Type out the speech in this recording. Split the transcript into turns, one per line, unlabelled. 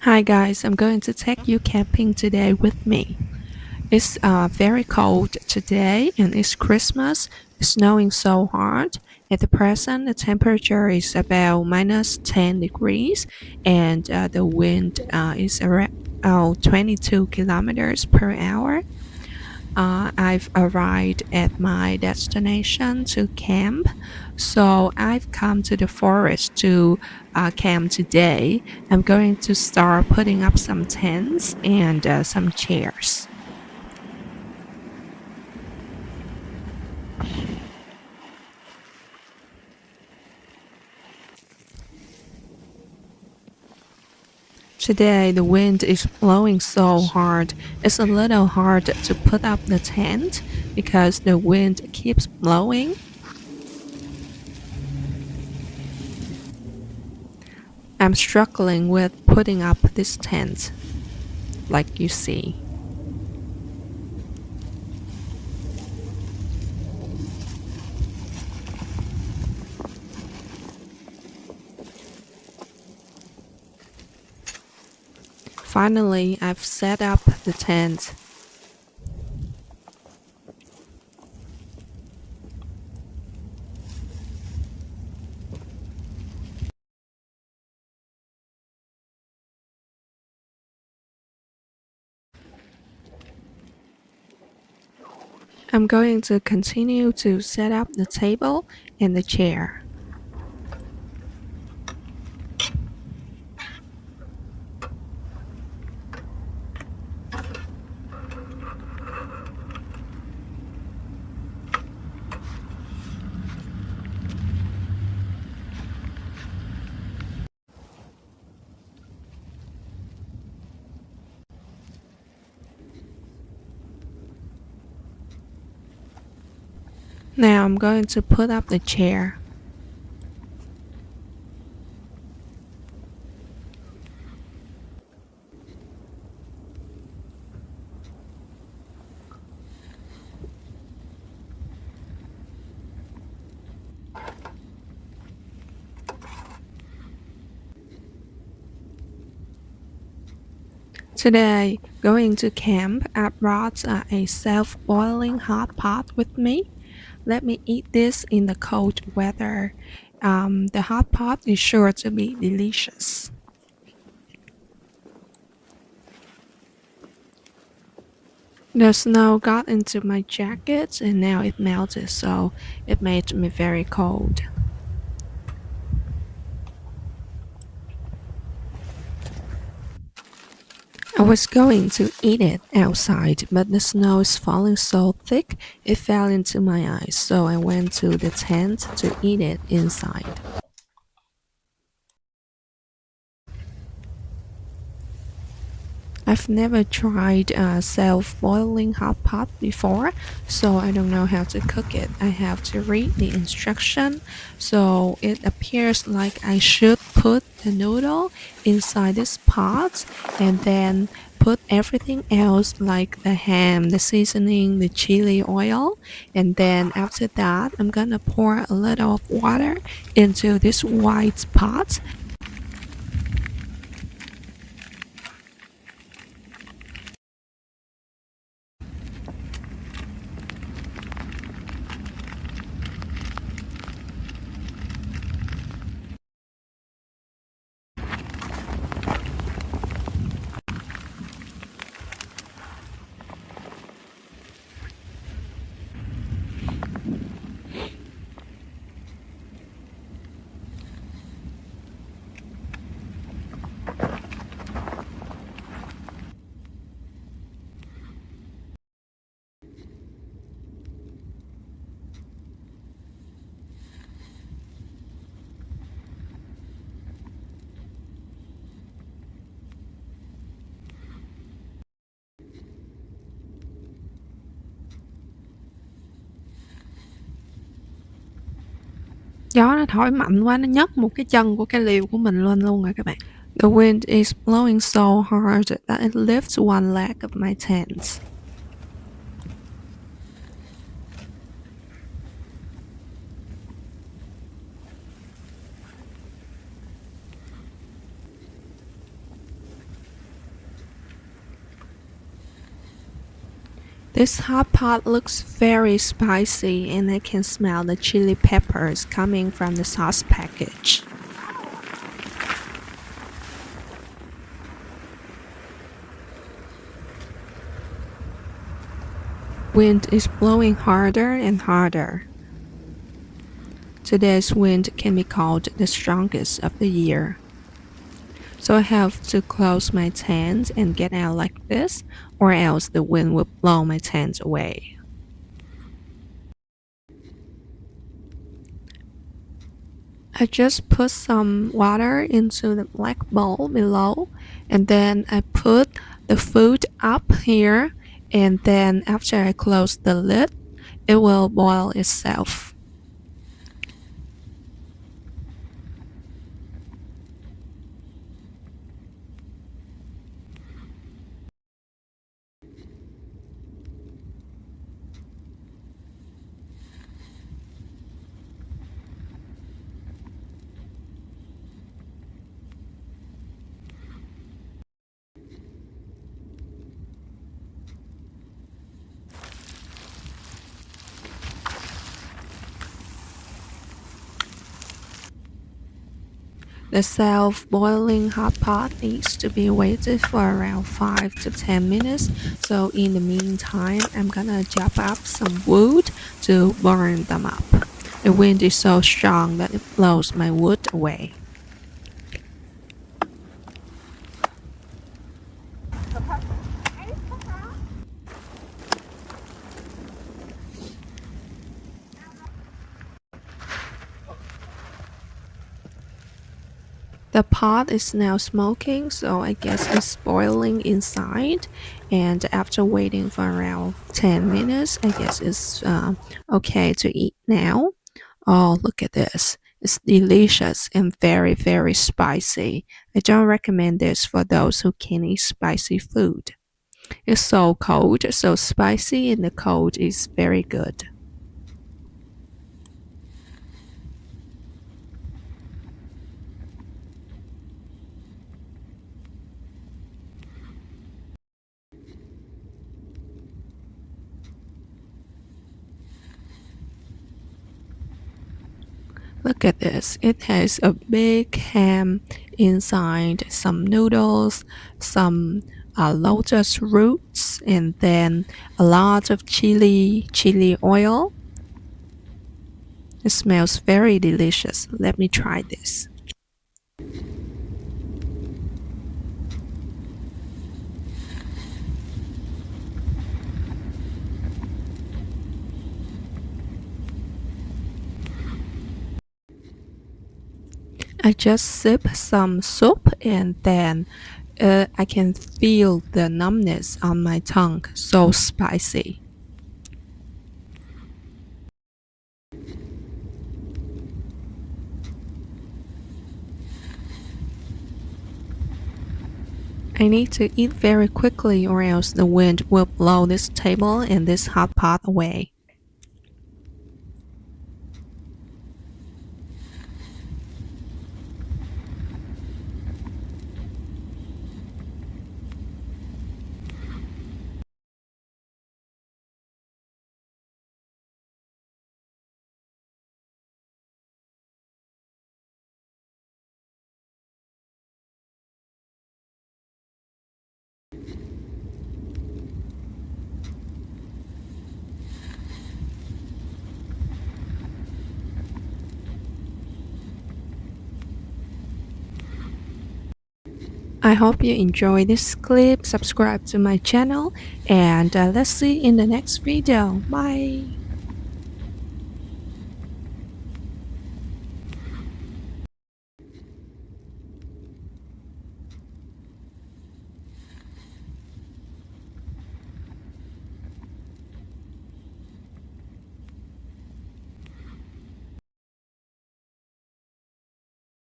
Hi guys, I'm going to take you camping today with me. It's very cold today and it's Christmas. It's snowing so hard. At the present, the temperature is about minus 10 degrees and the wind is around 22 kilometers per hour. I've arrived at my destination to camp, so I've come to the forest to camp today. I'm going to start putting up some tents and some chairs. Today the wind is blowing so hard. It's a little hard to put up the tent because the wind keeps blowing. I'm struggling with putting up this tent, like you see. Finally, I've set up the tent. I'm going to continue to set up the table and the chair. Now I'm going to put up the chair. Today, going to camp, I brought a self-boiling hot pot with me. Let me eat this in the cold weather. The hot pot is sure to be delicious. The snow got into my jacket and now it melted, so it made me very cold. I was going to eat it outside, but the snow is falling so thick it fell into my eyes, so I went to the tent to eat it inside. I've never tried a self-boiling hot pot before, so I don't know how to cook it. I have to read the instruction, so it appears like I should put the noodle inside this pot and then put everything else like the ham, the seasoning, the chili oil, and then after that I'm gonna pour a little of water into this white pot. Gió nó thổi mạnh quá, nó nhấc một cái chân của cái liều của mình lên luôn rồi các bạn. The wind is blowing so hard that it lifts one leg of my tent. This hot pot looks very spicy and I can smell the chili peppers coming from the sauce package. Wind is blowing harder and harder. Today's wind can be called the strongest of the year. So I have to close my tent and get out like this, or else the wind will blow my tent away. I just put some water into the black bowl below, and then I put the food up here, and then after I close the lid, it will boil itself. The self-boiling hot pot needs to be waited for around 5 to 10 minutes, so in the meantime, I'm gonna chop up some wood to burn them up. The wind is so strong that it blows my wood away. The pot is now smoking, so I guess it's boiling inside. And after waiting for around 10 minutes, I guess it's okay to eat now. Oh, look at this. It's delicious and very, very spicy. I don't recommend this for those who can eat spicy food. It's so cold, so spicy, and the cold is very good. Look at this. It has a big ham inside, some noodles, some lotus roots, and then a lot of chili oil. It smells very delicious. Let me try this. I just sip some soup and then I can feel the numbness on my tongue, so spicy. I need to eat very quickly or else the wind will blow this table and this hot pot away. I hope you enjoyed this clip. Subscribe to my channel and let's see in the next video. Bye.